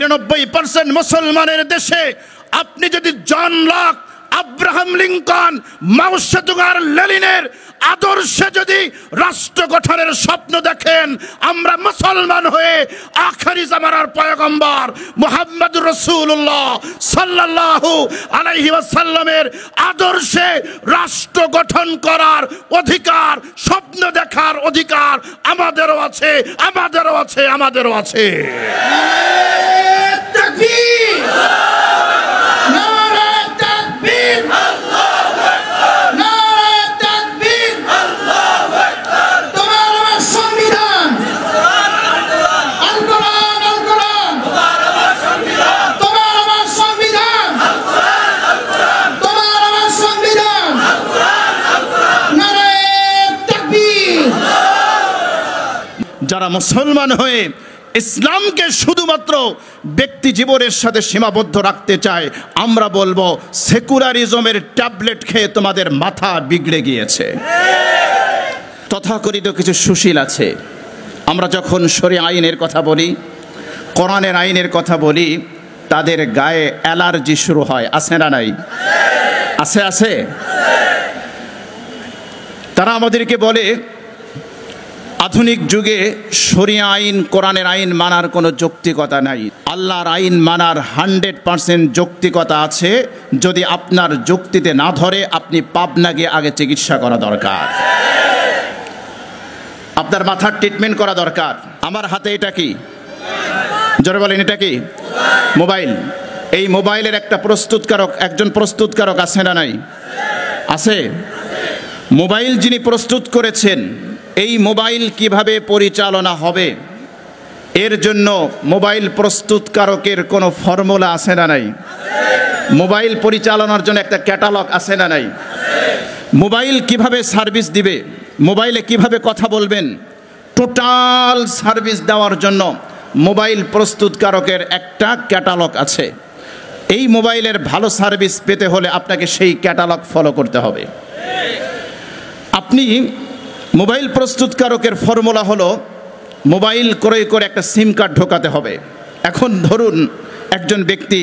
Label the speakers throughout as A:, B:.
A: 93% মুসলমানের দেশে আপনি যদি জন লক, আব্রাহাম লিঙ্কন, মাও সেতুং আর লেনিনের আদর্শে যদি রাষ্ট্র গঠনের স্বপ্ন দেখেন, আমরা মুসলমান হয়ে আখেরি জামানার পয়গম্বর মুহাম্মদুর রাসূলুল্লাহ সাল্লাল্লাহু আলাইহি ওয়াসাল্লামের আদর্শে রাষ্ট্র গঠন করার অধিকার, স্বপ্ন দেখার অধিকার আমাদেরও আছে, আমাদেরও আছে, আমাদেরও আছে। তাকবীর, নারে তাকবীর, আল্লাহু আকবার, নারে তাকবীর, আল্লাহু আকবার। তোমার আমার সংবিধান, আল কোরআন, আল কোরআন, তোমার আমার সংবিধান, তোমার আমার সংবিধান, আল কোরআন, আল কোরআন, তোমার আমার সংবিধান, আল কোরআন, আল কোরআন, নারে তাকবীর। যারা মুসলমান হয়ে ইসলামকে শুধুমাত্র ব্যক্তি জীবনের সাথে সীমাবদ্ধ রাখতে চায়, আমরা বলবো সেকুলারিজমের ট্যাবলেট খেয়ে তোমাদের মাথা বিগড়ে গিয়েছে। তথাকথিত কিছু সুশীল আছে, আমরা যখন শরীয়ত আইনের কথা বলি, কোরআনের আইনের কথা বলি, তাদের গায়ে অ্যালার্জি শুরু হয়। আছে না নাই? আছে, আছে। তারা আমাদেরকে বলে আধুনিক যুগে শরিয়া আইন, কোরআনের আইন মানার কোনো যৌক্তিকতা নাই। আল্লাহর আইন মানার 100% যৌক্তিকতা আছে। যদি আপনার যুক্তিতে না ধরে, আপনি পাবনা গিয়ে আগে চিকিৎসা করা দরকার, আপনার মাথার ট্রিটমেন্ট করা দরকার। আমার হাতে এটা কি? জোরে বলেন, এটা কি? মোবাইল। এই মোবাইলের একটা প্রস্তুতকারক, একজন প্রস্তুতকারক আছে না নাই? আছে। মোবাইল যিনি প্রস্তুত করেছেন, এই মোবাইল কিভাবে পরিচালনা হবে, এর জন্য মোবাইল প্রস্তুতকারকের কোনো ফর্মুলা আছে না নাই? মোবাইল পরিচালনার জন্য একটা ক্যাটালগ আছে না নাই? মোবাইল কিভাবে সার্ভিস দিবে, মোবাইলে কিভাবে কথা বলবেন, টোটাল সার্ভিস দেওয়ার জন্য মোবাইল প্রস্তুতকারকের একটা ক্যাটালগ আছে। এই মোবাইলের ভালো সার্ভিস পেতে হলে আপনাকে সেই ক্যাটালগ ফলো করতে হবে। আপনি মোবাইল প্রস্তুতকারকের ফর্মুলা হলো, মোবাইল ক্রয় করে একটা সিম কার্ড ঢোকাতে হবে। এখন ধরুন একজন ব্যক্তি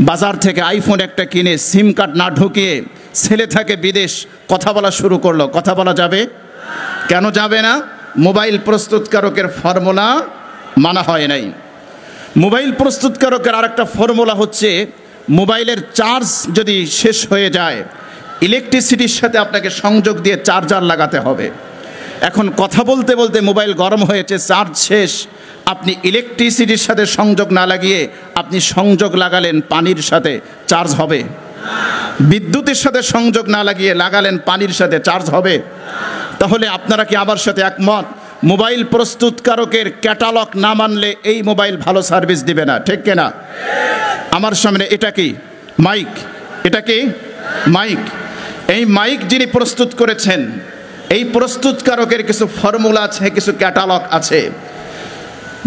A: বাজার থেকে আইফোন একটা কিনে সিম কার্ড না ঢুকিয়ে ছেলে থাকে বিদেশ, কথা বলা শুরু করলো, কথা বলা যাবে? কেন যাবে না? মোবাইল প্রস্তুতকারকের ফর্মুলা মানা হয় নাই। মোবাইল প্রস্তুতকারকের আরেকটা ফর্মুলা হচ্ছে, মোবাইলের চার্জ যদি শেষ হয়ে যায়, ইলেকট্রিসিটির সাথে আপনাকে সংযোগ দিয়ে চার্জার লাগাতে হবে। এখন কথা বলতে বলতে মোবাইল গরম হয়েছে, চার্জ শেষ, আপনি ইলেকট্রিসিটির সাথে সংযোগ না লাগিয়ে আপনি সংযোগ লাগালেন পানির সাথে, চার্জ হবে? বিদ্যুতের সাথে সংযোগ না লাগিয়ে লাগালেন পানির সাথে, চার্জ হবে? তাহলে আপনারা কি আমার সাথে একমত? মোবাইল প্রস্তুতকারকের ক্যাটালগ না মানলে এই মোবাইল ভালো সার্ভিস দিবে না, ঠিক কিনা? আমার সামনে এটা কি? মাইক। এটা কি? মাইক। এই মাইক যিনি প্রস্তুত করেছেন, এই প্রস্তুতকারকের কিছু ফর্মুলা আছে, কিছু ক্যাটালগ আছে।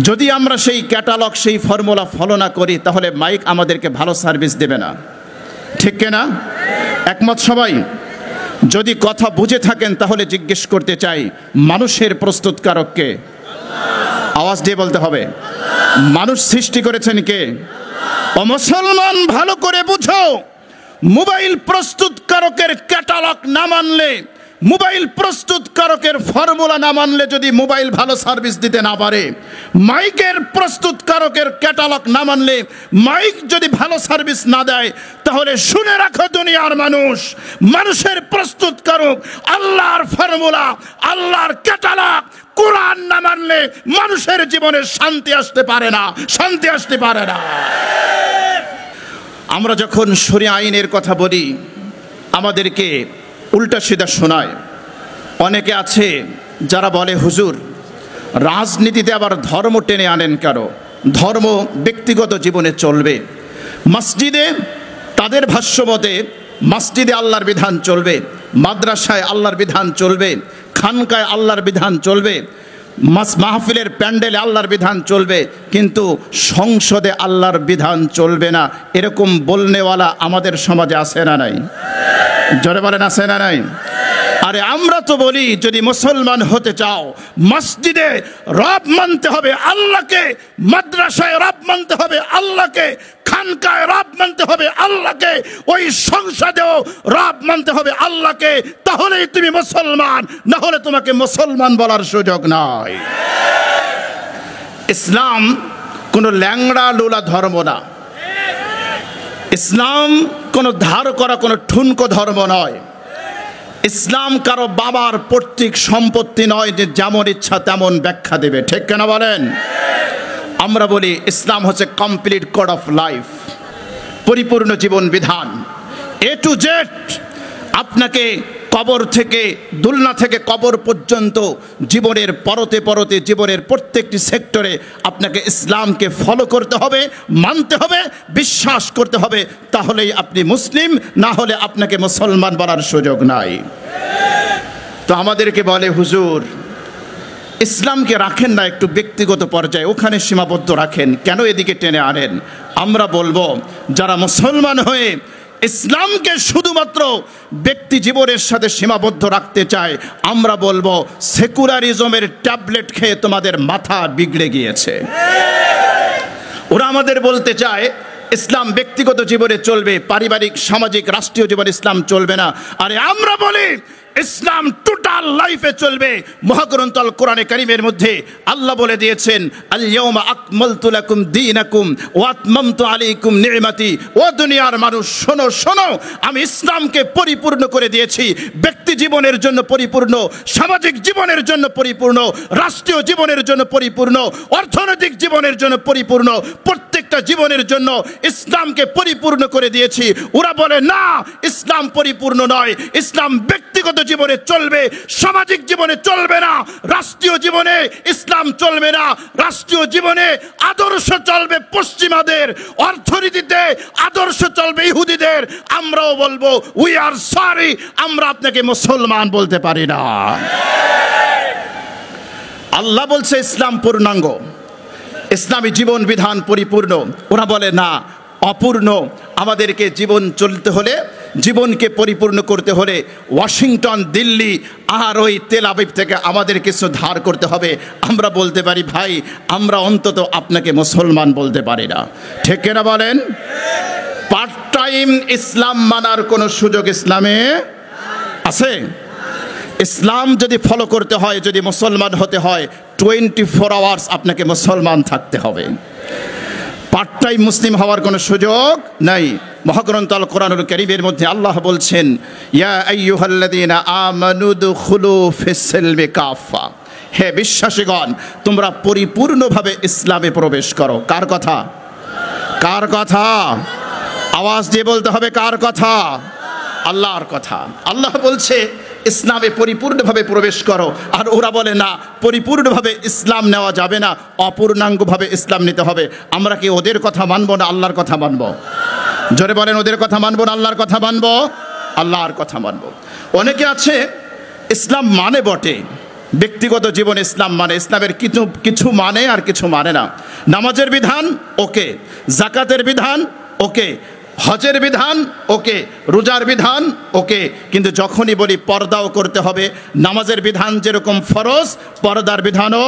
A: যদি আমরা সেই ক্যাটালগ, সেই ফর্মুলা ফলো না করি, তাহলে মাইক আমাদেরকে ভালো সার্ভিস দেবে না, ঠিক কিনা? একমত সবাই? যদি কথা বুঝে থাকেন তাহলে জিজ্ঞেস করতে চাই, মানুষের প্রস্তুতকারককে? আওয়াজ দিয়ে বলতে হবে। মানুষ সৃষ্টি করেছেন কে? ও মুসলমান, ভালো করে বুঝো, মোবাইল প্রস্তুতকারকের ক্যাটালগ না মানলে, মোবাইল প্রস্তুতকারকের ফর্মুলা না মানলে যদি মোবাইল ভালো সার্ভিস দিতে না পারে, মাইকের প্রস্তুতকারকের ক্যাটালগ না মানলে মাইক যদি ভালো সার্ভিস না দেয়, তাহলে শুনে রাখো দুনিয়ার মানুষ, মানুষের প্রস্তুতকারক, আল্লাহর ফর্মুলা, আল্লাহর ক্যাটালগ, কোরআন না মানলে মানুষের জীবনে শান্তি আসতে পারে না, শান্তি আসতে পারে না। আমরা যখন শরিয়া আইনের কথা বলি, আমাদেরকে উল্টা সিধা শোনায়। অনেকে আছে যারা বলে, হুজুর রাজনীতিতে আবার ধর্ম টেনে আনেন কেন? ধর্ম ব্যক্তিগত জীবনে চলবে। মসজিদে তাদের ভাষ্যমতে মসজিদে আল্লাহর বিধান চলবে, মাদ্রাসায় আল্লাহর বিধান চলবে, খানকায় আল্লাহর বিধান চলবে, মাহফিলের প্যান্ডেলে আল্লাহর বিধান চলবে, কিন্তু সংসদে আল্লাহর বিধান চলবে না, এরকম বলনেওয়ালা আমাদের সমাজে আছে না নাই? জোরে বলেন, আছে না নাই? আরে আমরা তো বলি যদি মুসলমান হতে চাও মসজিদে রব মানতে হবে আল্লাহকে, মাদ্রাসায় রব মানতে হবে আল্লাহকে, খানকায় রব মানতে হবে আল্লাহকে, ওই সংসদেও রব মানতে হবে আল্লাহকে, তাহলেই তুমি মুসলমান, না হলে তোমাকে মুসলমান বলার সুযোগ নাই। ইসলাম কোনো ল্যাংড়া লুলা ধর্ম না। ইসলাম কোনো ধার করা কোনো ঠুনকো ধর্ম নয়। ইসলাম কারো বাবার পৈতৃক সম্পত্তি নয় যে যেমন ইচ্ছা তেমন ব্যাখ্যা দেবে, ঠিক কেন বলেন? আমরা বলি ইসলাম হচ্ছে কমপ্লিট কোড অফ লাইফ, পরিপূর্ণ জীবন বিধান, এ টু জেড। আপনাকে কবর থেকে দুলনা থেকে কবর পর্যন্ত জীবনের পরতে পরতে জীবনের প্রত্যেকটি সেক্টরে আপনাকে ইসলামকে ফলো করতে হবে, মানতে হবে, বিশ্বাস করতে হবে, তাহলেই আপনি মুসলিম, না হলে আপনাকে মুসলমান বলার সুযোগ নাই। তো আমাদেরকে বলে হুজুর ইসলামকে রাখেন না একটু ব্যক্তিগত পর্যায়ে, ওখানে সীমাবদ্ধ রাখেন, কেন এদিকে টেনে আনেন? আমরা বলবো যারা মুসলমান হয়ে ইসলামকে শুধুমাত্র ব্যক্তি জীবনের সাথে সীমাবদ্ধ রাখতে চায়, আমরা বলবো সেকুলারিজমের ট্যাবলেট খেয়ে তোমাদের মাথা বিগড়ে গিয়েছে। ওরা আমাদের বলতে চায় ইসলাম ব্যক্তিগত জীবনে চলবে, পারিবারিক সামাজিক রাষ্ট্রীয় জীবনে ইসলাম চলবে না। আরে আমরা বলি ইসলাম টোটাল লাইফে চলবে। মহাগ্রন্থ আল কোরআনে কারীমের মধ্যে আল্লাহ বলে দিয়েছেন আল ইয়াউমা আকমালতু লাকুম দীনাকুম ওয়া আতমামতু আলাইকুম নি'মাতি। ও দুনিয়ার মানুষ শোনো শোনো, আমি ইসলামকে পরিপূর্ণ করে দিয়েছি, ব্যক্তি জীবনের জন্য পরিপূর্ণ, সামাজিক জীবনের জন্য পরিপূর্ণ, রাষ্ট্রীয় জীবনের জন্য পরিপূর্ণ, অর্থনৈতিক জীবনের জন্য পরিপূর্ণ, প্রত্যেকটা জীবনের জন্য ইসলামকে পরিপূর্ণ করে দিয়েছি। ওরা বলে না, ইসলাম পরিপূর্ণ নয়, ইসলাম ব্যক্তিগত জীবনে চলবে, সামাজিক জীবনে চলবে না, রাষ্ট্রীয় জীবনে ইসলাম চলবে না। রাষ্ট্রীয় জীবনে আদর্শ চলবে পশ্চিমাদের, অর্থনীতিতে আদর্শ চলবে ইহুদিদের। আমরাও বলবো উই আর সরি, আমরা আপনাকে মুসলমান বলতে পারি না। আল্লাহ বলছে ইসলাম পূর্ণাঙ্গ, ইসলামী জীবন বিধান পরিপূর্ণ। ওরা বলে না, অপূর্ণ। আমাদেরকে জীবন চলতে হলে, জীবনকে পরিপূর্ণ করতে হলে ওয়াশিংটন, দিল্লি আর ওই তেল আবিব থেকে আমাদের কিছু ধার করতে হবে। আমরা বলতে পারি ভাই, আমরা অন্তত আপনাকে মুসলমান বলতে পারি না, ঠিক না বলেন? পার্ট টাইম ইসলাম মানার কোনো সুযোগ ইসলামে আছে? ইসলাম যদি ফলো করতে হয়, যদি মুসলমান হতে হয়, 24 আওয়ার্স আপনাকে মুসলমান থাকতে হবে। পার্ট টাইম মুসলিম হওয়ার কোনো সুযোগ নাই। মহাগ্রন্থ আল কোরআনুল কারীমের মধ্যে আল্লাহ বলছেন ইয়া আইয়ুহাল্লাযীনা আমানু দুখুলু ফিস-সিলমি কাফা। হে বিশ্বাসীগণ, তোমরা পরিপূর্ণভাবে ইসলামে প্রবেশ করো। কার কথা? কার কথা? আওয়াজ দিয়ে বলতে হবে কার কথা? আল্লাহর কথা। আল্লাহ বলছে ইসলামে পরিপূর্ণভাবে প্রবেশ করো। আর ওরা বলে না, পরিপূর্ণভাবে ইসলাম নেওয়া যাবে না, অপূর্ণাঙ্গভাবে ইসলাম নিতে হবে। আমরা কি ওদের কথা মানবো না আল্লাহর কথা মানবো? জোরে বলেন, ওদের কথা মানবো না আল্লাহর কথা মানবো? আল্লাহর কথা মানবো। অনেকে আছে ইসলাম মানে বটে, ব্যক্তিগত জীবনে ইসলাম মানে, ইসলামের কিছু মানে আর কিছু মানে না। নামাজের বিধান ওকে, জাকাতের বিধান ওকে, হজের বিধান ওকে, রোজার বিধান ওকে, কিন্তু যখনই বলি পর্দাও করতে হবে, নামাজের বিধান যেরকম ফরজ, পর্দার বিধানও,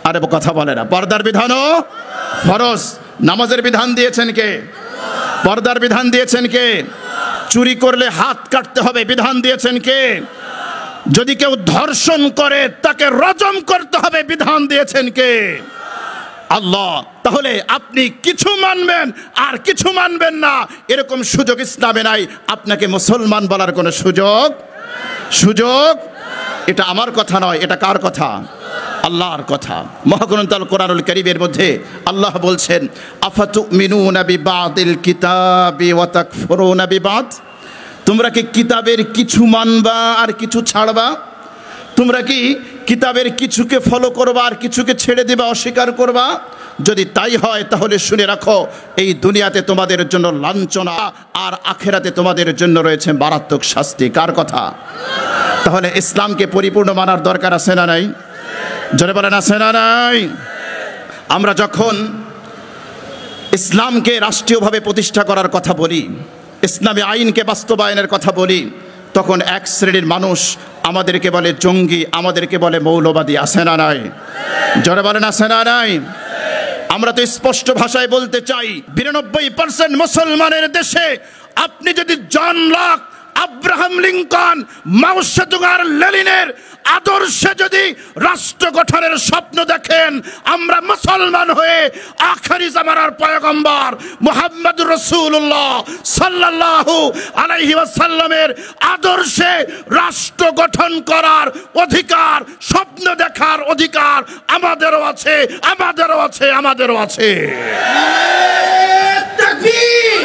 A: আরে কথা বলে না, পর্দার বিধানও ফরজ। নামাজের বিধান দিয়েছেন কে? পর্দার বিধান দিয়েছেন কে? চুরি করলে হাত কাটতে হবে, বিধান দিয়েছেন কে? যদি কেউ ধর্ষণ করে তাকে রজম করতে হবে, বিধান দিয়েছেন কে? আল্লাহ। তাহলে আপনি কিছু মানবেন আর কিছু মানবেন না, এরকম সুযোগ ইসলামে নাই। আপনাকে মুসলমান বলার কোনো সুযোগ এটা আমার কথা নয়, এটা কার কথা? আল্লাহর কথা। মহাগ্রন্থ আল কোরআনুল কারীমের মধ্যে আল্লাহ বলছেন আফাতুমিনুনা বিবাদিল কিতাবি ওয়া তাকফুরুনা বিবাদ। তোমরা কি কিতাবের কিছু মানবা আর কিছু ছাড়বা? তোমরা কি কিতাবের কিছুকে ফলো করবা আর কিছুকে ছেড়ে দিবা, অস্বীকার করবা? যদি তাই হয় তাহলে শুনে রাখো, এই দুনিয়াতে তোমাদের জন্য লাঞ্ছনা আর আখেরাতে তোমাদের জন্য রয়েছে মারাত্মক শাস্তি। কার কথা? তাহলে ইসলামকে পরিপূর্ণ মানার দরকার আছে না নাই? জোরে বলেন, আছে না নাই? আমরা যখন ইসলামকে রাষ্ট্রীয়ভাবে প্রতিষ্ঠা করার কথা বলি, ইসলামী আইনকে বাস্তবায়নের কথা বলি, তখন এক শ্রেণীর মানুষ আমাদেরকে বলে জঙ্গি, আমাদেরকে বলে মৌলবাদী। আছে না নাই? জোরে বলেন আছে না নাই? আমরা তো স্পষ্ট ভাষায় বলতে চাই, 92% মুসলমানের দেশে আপনি যদি জন লক, আব্রাহাম লিঙ্কন, মাও সেতুং আর লেনিনের আদর্শে যদি রাষ্ট্র গঠনের স্বপ্ন দেখেন, আমরা মুসলমান হয়ে আখেরি জামানার পয়গম্বর মুহাম্মদুর রাসূলুল্লাহ সাল্লাল্লাহু আলাইহি ওয়াসাল্লামের আদর্শে রাষ্ট্র গঠন করার অধিকার, স্বপ্ন দেখার অধিকার আমাদেরও আছে, আমাদেরও আছে, আমাদেরও আছে। তাকবীর!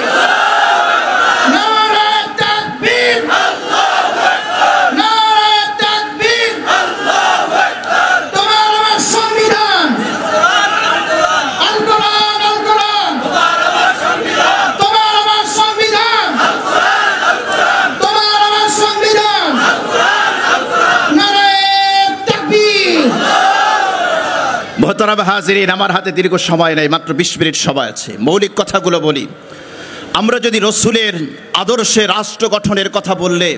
A: মোহতারাম হাজিরিন, আমার হাতে দীর্ঘ সময় নেই, মাত্র 20 মিনিট সময় আছে। মৌলিক কথাগুলো বলি। আমরা যদি রসুলের আদর্শে রাষ্ট্র গঠনের কথা বললে,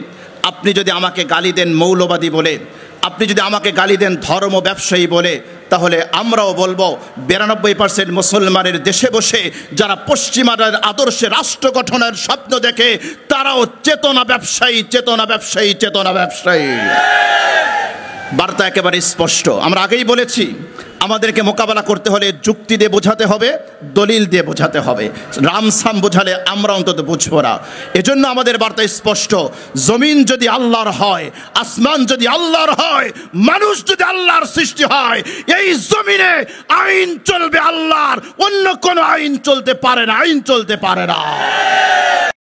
A: আপনি যদি আমাকে গালি দেন মৌলবাদী বলে, আপনি যদি আমাকে গালি দেন ধর্ম ব্যবসায়ী বলে, তাহলে আমরাও বলবো 92% মুসলমানের দেশে বসে যারা পশ্চিমাদের আদর্শে রাষ্ট্র গঠনের স্বপ্ন দেখে, তারাও চেতনা ব্যবসায়ী, চেতনা ব্যবসায়ী, চেতনা ব্যবসায়ী। বার্তা একেবারে স্পষ্ট। আমরা আগেই বলেছি, আমাদেরকে মোকাবেলা করতে হলে যুক্তি দিয়ে বোঝাতে হবে, দলিল দিয়ে বোঝাতে হবে। রামসাম বোঝালে আমরা অন্তত বুঝবো না। এজন্য আমাদের বার্তা স্পষ্ট, জমিন যদি আল্লাহর হয়, আসমান যদি আল্লাহর হয়, মানুষ যদি আল্লাহর সৃষ্টি হয়, এই জমিনে আইন চলবে আল্লাহর, অন্য কোনো আইন চলতে পারে না, আইন চলতে পারে না।